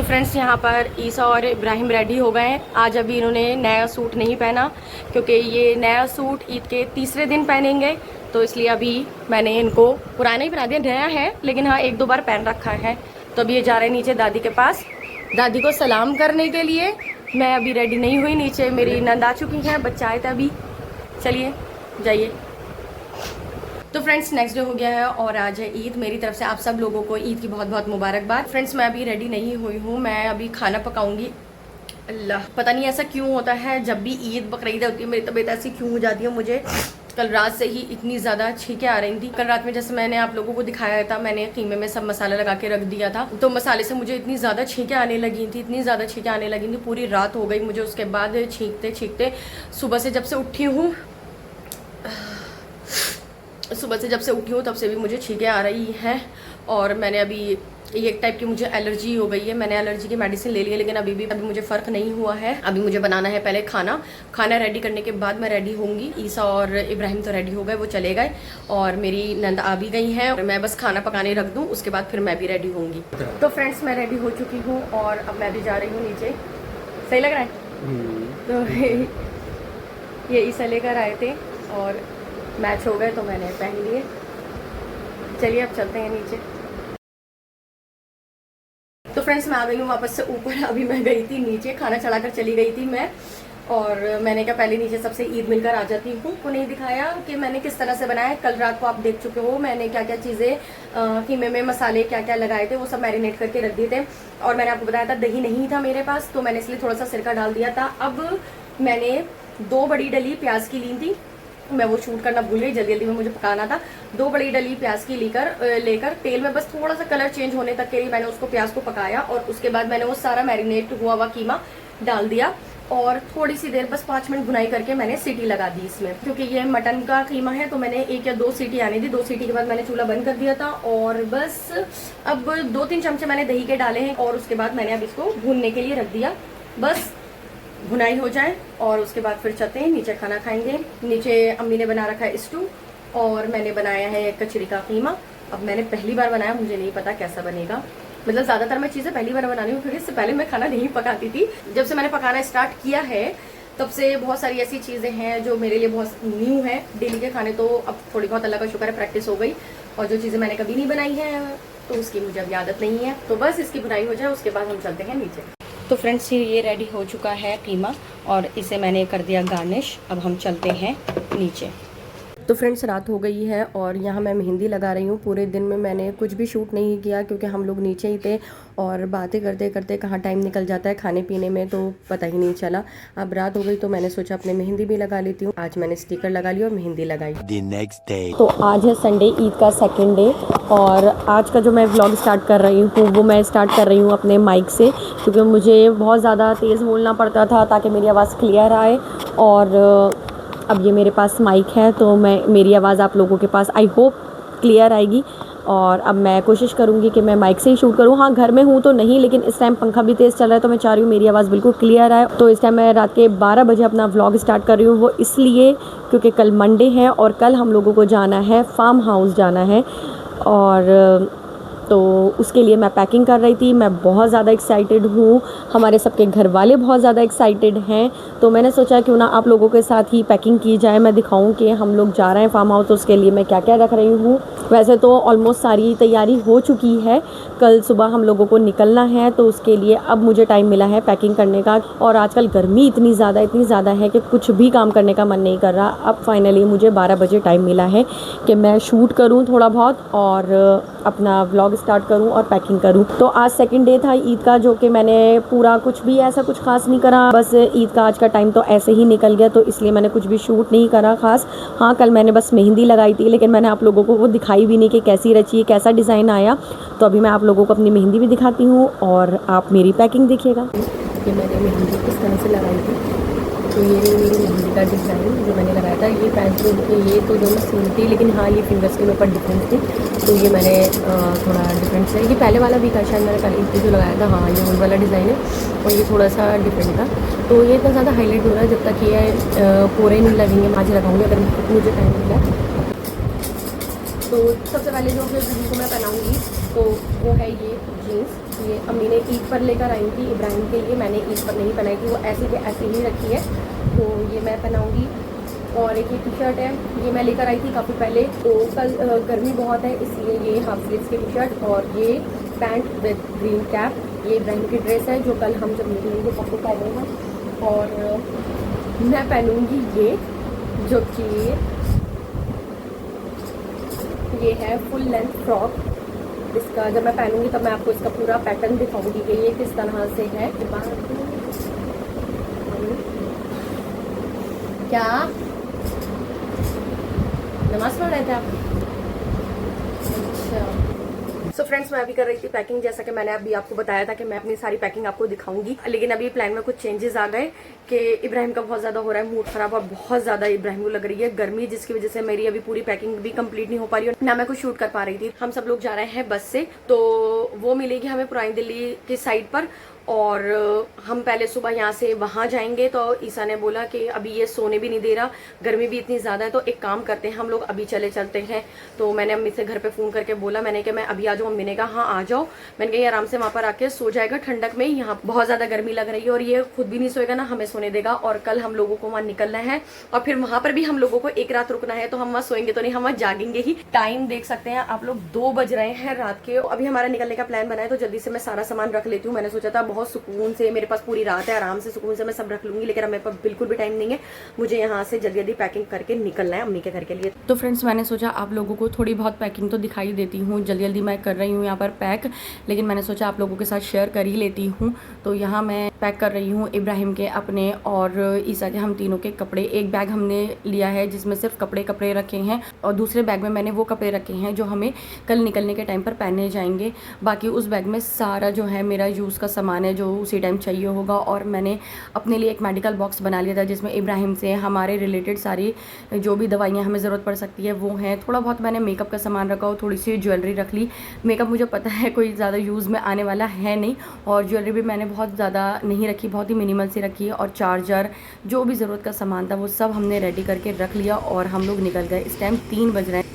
Friends यहाँ पर ईसा और इब्राहिम रेडी हो गए हैं। आज अभी इन्होंने नया सूट नहीं पहना क्योंकि ये नया सूट ईद के तीसरे दिन पहनेंगे, तो इसलिए अभी मैंने इनको पुराना ही पहना दिया। नया है लेकिन हाँ एक दो बार पहन रखा है। तो अभी ये जा रहे हैं नीचे दादी के पास, दादी को सलाम करने के लिए। मैं अभी रेडी नहीं हुई, नीचे मेरी नंद आ चुकी हैं, बच्चा आए थे अभी। चलिए जाइए। तो फ्रेंड्स नेक्स्ट डे हो गया है और आज है ईद। मेरी तरफ से आप सब लोगों को ईद की बहुत बहुत मुबारकबाद। फ्रेंड्स मैं अभी रेडी नहीं हुई हूँ, मैं अभी खाना पकाऊंगी। अल्लाह पता नहीं ऐसा क्यों होता है, जब भी ईद बकरीद होती है मेरी तबीयत ऐसी क्यों हो जाती है। मुझे कल रात से ही इतनी ज़्यादा छींकें आ रही थी। कल रात में जैसे मैंने आप लोगों को दिखाया था, मैंने कीमे में सब मसाला लगा के रख दिया था, तो मसाले से मुझे इतनी ज़्यादा छींकें आने लगी थी, इतनी ज़्यादा छींकें आने लगी थी, पूरी रात हो गई मुझे। उसके बाद छींकते छींकते सुबह से जब से उठी हूँ तब से भी मुझे छींकें आ रही हैं। और मैंने अभी एक टाइप की मुझे एलर्जी हो गई है। मैंने एलर्जी की मेडिसिन ले ली है लेकिन अभी मुझे फ़र्क नहीं हुआ है। अभी मुझे बनाना है पहले खाना रेडी करने के बाद मैं रेडी होंगी। ईसा और इब्राहिम तो रेडी हो गए, वो चले गए और मेरी नंद आ भी गई हैं। मैं बस खाना पकाने रख दूँ, उसके बाद फिर मैं भी रेडी होंगी। तो फ्रेंड्स मैं रेडी हो चुकी हूँ और अब मैं भी जा रही हूँ नीचे। सही लग रहा है? तो ये ईसा लेकर आए थे और मैच हो गए तो मैंने पहन लिए। चलिए अब चलते हैं नीचे। तो फ्रेंड्स मैं आ गई हूँ वापस से ऊपर। अभी मैं गई थी नीचे, खाना चढ़ाकर चली गई थी मैं, और मैंने कहा पहले नीचे सबसे ईद मिलकर आ जाती हूँ। को नहीं दिखाया कि मैंने किस तरह से बनाया है। कल रात को आप देख चुके हो मैंने क्या क्या चीज़ें कीमे में मसाले क्या क्या लगाए थे, वो सब मैरिनेट करके रख दिए थे। और मैंने आपको बताया था दही नहीं था मेरे पास, तो मैंने इसलिए थोड़ा सा सिरका डाल दिया था। अब मैंने 2 बड़ी डली प्याज की ली थी, मैं वो शूट करना भूल गई, जल्दी जल्दी में मुझे पकाना था। 2 बड़ी डली प्याज की लेकर तेल में बस थोड़ा सा कलर चेंज होने तक के लिए मैंने उसको प्याज को पकाया, और उसके बाद मैंने वो सारा मैरिनेट हुआ हुआ कीमा डाल दिया और थोड़ी सी देर बस 5 मिनट भुनाई करके मैंने सीटी लगा दी इसमें। क्योंकि ये मटन का कीमा है तो मैंने 1 या 2 सीटी आने दी। 2 सीटी के बाद मैंने चूल्हा बंद कर दिया था और बस अब 2-3 चमचे मैंने दही के डाले हैं और उसके बाद मैंने अब इसको भूनने के लिए रख दिया। बस भुनाई हो जाए और उसके बाद फिर चलते हैं नीचे, खाना खाएंगे। नीचे अम्मी ने बना रखा है स्टू और मैंने बनाया है कचरी का कीमा। अब मैंने पहली बार बनाया, मुझे नहीं पता कैसा बनेगा। मतलब ज़्यादातर मैं चीज़ें पहली बार बना रही हूँ क्योंकि इससे पहले मैं खाना नहीं पकाती थी। जब से मैंने पकाना स्टार्ट किया है तब से बहुत सारी ऐसी चीज़ें हैं जो मेरे लिए बहुत न्यू है। डेली के खाने तो अब थोड़ी बहुत अल्लाह का शुक्र है प्रैक्टिस हो गई, और जो चीज़ें मैंने कभी नहीं बनाई है तो उसकी मुझे अब आदत नहीं है। तो बस इसकी बुनाई हो जाए उसके बाद हम चलते हैं नीचे। तो फ्रेंड्स ये रेडी हो चुका है कीमा और इसे मैंने कर दिया गार्निश। अब हम चलते हैं नीचे। तो फ्रेंड्स रात हो गई है और यहाँ मैं मेहंदी लगा रही हूँ। पूरे दिन में मैंने कुछ भी शूट नहीं किया क्योंकि हम लोग नीचे ही थे और बातें करते करते कहाँ टाइम निकल जाता है खाने पीने में तो पता ही नहीं चला। अब रात हो गई तो मैंने सोचा अपने मेहंदी भी लगा लेती हूँ। आज मैंने स्टिकर लगा लिया और मेहंदी लगाई। तो आज है संडे, ईद का 2nd डे, और आज का जो मैं व्लॉग स्टार्ट कर रही हूँ वो मैं स्टार्ट कर रही हूँ अपने माइक से, क्योंकि मुझे बहुत ज़्यादा तेज़ बोलना पड़ता था ताकि मेरी आवाज़ क्लियर आए। और अब ये मेरे पास माइक है तो मेरी आवाज़ आप लोगों के पास आई होप क्लियर आएगी। और अब मैं कोशिश करूँगी कि मैं माइक से ही शूट करूँ। हाँ घर में हूँ तो नहीं, लेकिन इस टाइम पंखा भी तेज़ चल रहा है तो मैं चाह रही हूँ मेरी आवाज़ बिल्कुल क्लियर आए। तो इस टाइम मैं रात के 12 बजे अपना व्लॉग स्टार्ट कर रही हूँ, वो इसलिए क्योंकि कल मंडे है और कल हम लोगों को जाना है फार्म हाउस जाना है, और तो उसके लिए मैं पैकिंग कर रही थी। मैं बहुत ज़्यादा एक्साइटेड हूँ, हमारे सबके घर वाले बहुत ज़्यादा एक्साइटेड हैं, तो मैंने सोचा क्यों ना आप लोगों के साथ ही पैकिंग की जाए। मैं दिखाऊं कि हम लोग जा रहे हैं फार्म हाउस, तो उसके लिए मैं क्या क्या रख रही हूँ। वैसे तो ऑलमोस्ट सारी तैयारी हो चुकी है, कल सुबह हम लोगों को निकलना है तो उसके लिए अब मुझे टाइम मिला है पैकिंग करने का। और आजकल गर्मी इतनी ज़्यादा है कि कुछ भी काम करने का मन नहीं कर रहा। अब फाइनली मुझे 12 बजे टाइम मिला है कि मैं शूट करूँ थोड़ा बहुत और अपना व्लॉग स्टार्ट करूं और पैकिंग करूं। तो आज 2nd डे था ईद का, जो कि मैंने पूरा कुछ भी ऐसा कुछ खास नहीं करा। बस ईद का आज का टाइम तो ऐसे ही निकल गया, तो इसलिए मैंने कुछ भी शूट नहीं करा खास। हाँ कल मैंने बस मेहंदी लगाई थी, लेकिन मैंने आप लोगों को वो दिखाई भी नहीं कि कैसी रची है, कैसा डिज़ाइन आया। तो अभी मैं आप लोगों को अपनी मेहंदी भी दिखाती हूँ और आप मेरी पैकिंग देखिएगा। ये मैंने मेहंदी किस तरह से लगाई थी, तो ये मेरी मेहंदी का डिज़ाइन जो मैंने लगाया था। ये पेंसिल के ये तो दोनों सेम थी, लेकिन हाँ ये फिंगर्स के ऊपर डिफरेंस थी, तो ये मैंने थोड़ा डिफरेंस है। ये पहले वाला भी था शायद, मैंने पहले इस जो लगाया था, हाँ ये वही वाला डिज़ाइन है और ये थोड़ा सा डिफरेंट था। तो ये इतना ज़्यादा हाईलाइट हो रहा है, जब तक ये पूरे नहीं लगेंगे मैं आज लगाऊंगी अगर मुझे टाइम मिला। तो सबसे पहले जो फिर दीदी को मैं पहनाऊँगी तो वो है ये जीन्स। ये अम्मी ने ईद पर लेकर आई थी इब्राहिम के लिए, मैंने ईद पर नहीं पहनाई थी, वो ऐसी के ऐसी ही रखी है, तो ये मैं पहनाऊँगी। और एक ये टी शर्ट है, ये मैं लेकर आई थी काफ़ी पहले, तो कल गर्मी बहुत है इसलिए ये हाफ स्लीव्स की टी शर्ट और ये पैंट विद ग्रीन कैप, ये इब्राहिम की ड्रेस है जो कल हम जब निकलेंगे पक्के पहने हैं। और मैं पहनूँगी ये जो कि ये है फुल लेंथ फ्रॉक। इसका जब मैं पहनूंगी तब मैं आपको इसका पूरा पैटर्न दिखाऊंगी कि ये किस तरह से है। क्या नमाज पढ़ रहे थे आप? अच्छा। सो फ्रेंड्स, मैं अभी कर रही थी पैकिंग, जैसा कि मैंने अभी आपको बताया था कि मैं अपनी सारी पैकिंग आपको दिखाऊंगी, लेकिन अभी प्लान में कुछ चेंजेस आ गए कि इब्राहिम का बहुत ज़्यादा हो रहा है मूड खराब और बहुत ज़्यादा इब्राहिम को लग रही है गर्मी, जिसकी वजह से मेरी अभी पूरी पैकिंग भी कंप्लीट नहीं हो पा रही है, ना मैं कुछ शूट कर पा रही थी। हम सब लोग जा रहे हैं बस से, तो वो मिलेगी हमें पुरानी दिल्ली की साइड पर, और हम पहले सुबह यहाँ से वहाँ जाएंगे। तो ईसा ने बोला कि अभी ये सोने भी नहीं दे रहा, गर्मी भी इतनी ज़्यादा है, तो एक काम करते हैं हम लोग अभी चलते हैं। तो मैंने अम्मी से घर पे फ़ोन करके बोला, मैंने कहा मैं अभी आ जाऊँ? अम्मी ने कहा हाँ आ जाओ। मैंने कहा ये आराम से वहाँ पर आके सो जाएगा ठंडक में, यहाँ बहुत ज़्यादा गर्मी लग रही है और ये खुद भी नहीं सोएगा ना हमें सोने देगा। और कल हम लोगों को वहाँ निकलना है और फिर वहाँ पर भी हम लोगों को एक रात रुकना है, तो हम वहाँ सोएंगे तो नहीं, हम वहाँ जागेंगे ही। टाइम देख सकते हैं आप लोग, 2 बज रहे हैं रात के। अभी हमारा निकलने का प्लान बना है, तो जल्दी से मैं सारा सामान रख लेती हूँ। मैंने सोचा था बहुत सुकून से, मेरे पास पूरी रात है, आराम से सुकून से मैं सब रख लूंगी, लेकिन मेरे पास बिल्कुल भी टाइम नहीं है, मुझे यहाँ से जल्दी जल्दी पैकिंग करके निकलना है अम्मी के घर के लिए। तो फ्रेंड्स, मैंने सोचा आप लोगों को थोड़ी बहुत पैकिंग तो दिखाई देती हूँ, जल्दी जल्दी मैं कर रही हूँ यहाँ पर पैक, लेकिन मैंने सोचा आप लोगों के साथ शेयर कर ही लेती हूँ। तो यहाँ मैं पैक कर रही हूँ इब्राहिम के, अपने और ईसा के, हम तीनों के कपड़े। एक बैग हमने लिया है जिसमें सिर्फ कपड़े रखे हैं, और दूसरे बैग में मैंने वो कपड़े रखे हैं जो हमें कल निकलने के टाइम पर पहने जाएंगे। बाकी उस बैग में सारा जो है मेरा यूज़ का सामान है जो उसी टाइम चाहिए होगा। और मैंने अपने लिए एक मेडिकल बॉक्स बना लिया था जिसमें इब्राहिम से हमारे रिलेटेड सारी जो भी दवाइयाँ हमें ज़रूरत पड़ सकती है वो हैं। थोड़ा बहुत मैंने मेकअप का सामान रखा और थोड़ी सी ज्वेलरी रख ली। मेकअप मुझे पता है कोई ज़्यादा यूज़ में आने वाला है नहीं, और ज्वेलरी भी मैंने बहुत ज़्यादा नहीं रखी, बहुत ही मिनिमल सी रखी है। और चार्जर, जो भी ज़रूरत का सामान था वो सब हमने रेडी करके रख लिया और हम लोग निकल गए। इस टाइम 3 बज रहे हैं।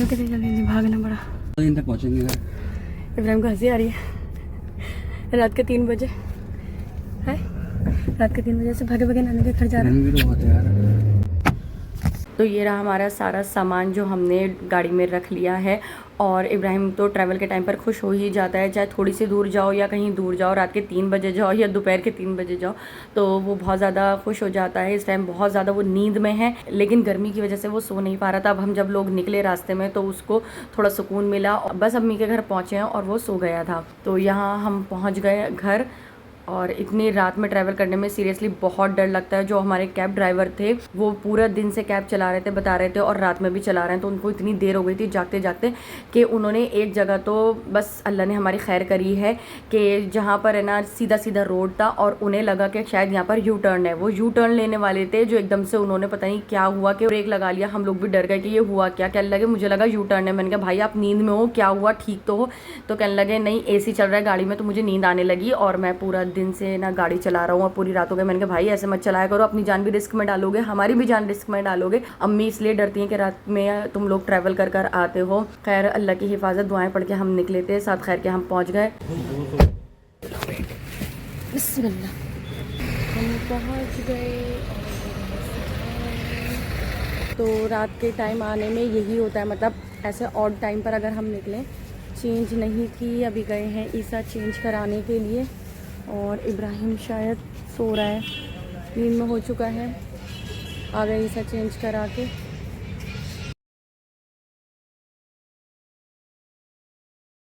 कितनी जल्दी भागना पड़ा, पहुँचेंगे। इब्राहिम को हंसी आ रही है, रात के 3 बजे है, रात के 3 बजे से भागे भागे नानी के घर जा रहे हैं। तो ये रहा हमारा सारा सामान जो हमने गाड़ी में रख लिया है। और इब्राहिम तो ट्रैवल के टाइम पर खुश हो ही जाता है, चाहे थोड़ी सी दूर जाओ या कहीं दूर जाओ, रात के 3 बजे जाओ या दोपहर के 3 बजे जाओ, तो वो बहुत ज़्यादा खुश हो जाता है। इस टाइम बहुत ज़्यादा वो नींद में है, लेकिन गर्मी की वजह से वो सो नहीं पा रहा था। अब हम जब लोग निकले रास्ते में तो उसको थोड़ा सुकून मिला, बस अम्मी के घर पहुँचे हैं और वो सो गया था। तो यहाँ हम पहुँच गए घर, और इतनी रात में ट्रैवल करने में सीरियसली बहुत डर लगता है। जो हमारे कैब ड्राइवर थे वो पूरा दिन से कैब चला रहे थे, बता रहे थे, और रात में भी चला रहे हैं, तो उनको इतनी देर हो गई थी जागते जागते कि उन्होंने एक जगह तो बस अल्लाह ने हमारी खैर करी है कि जहाँ पर है ना सीधा सीधा रोड था और उन्हें लगा कि शायद यहाँ पर यू टर्न है। वो यू टर्न लेने वाले थे, जो एकदम से उन्होंने पता नहीं क्या हुआ कि ब्रेक लगा लिया। हम लोग भी डर गए कि ये हुआ क्या। कहने लगे मुझे लगा यू टर्न है। मैंने कहा भाई आप नींद में हो, क्या हुआ, ठीक तो हो? तो कहने लगे नहीं AC चल रहा है गाड़ी में, तो मुझे नींद आने लगी और मैं पूरा दिन से ना गाड़ी चला रहा हूँ और पूरी रात हो गई। मैंने कहा भाई ऐसे मत चलाया करो, अपनी जान भी रिस्क में डालोगे, हमारी भी जान रिस्क में डालोगे। अम्मी इसलिए डरती हैं कि रात में तुम लोग ट्रैवल कर कर आते हो। खैर अल्लाह की हिफाजत, दुआएं पढ़ के हम निकले थे, साथ खैर के हम पहुँच गए। बिस्मिल्लाह, हम पहुँच गए। तो रात के टाइम आने में यही होता है, मतलब ऐसे ऑड टाइम पर अगर हम निकलें। चेंज नहीं की, अभी गए हैं ईसा चेंज कराने के लिए, और इब्राहिम शायद सो रहा है, नींद में हो चुका है। आ गए ईसा चेंज करा के।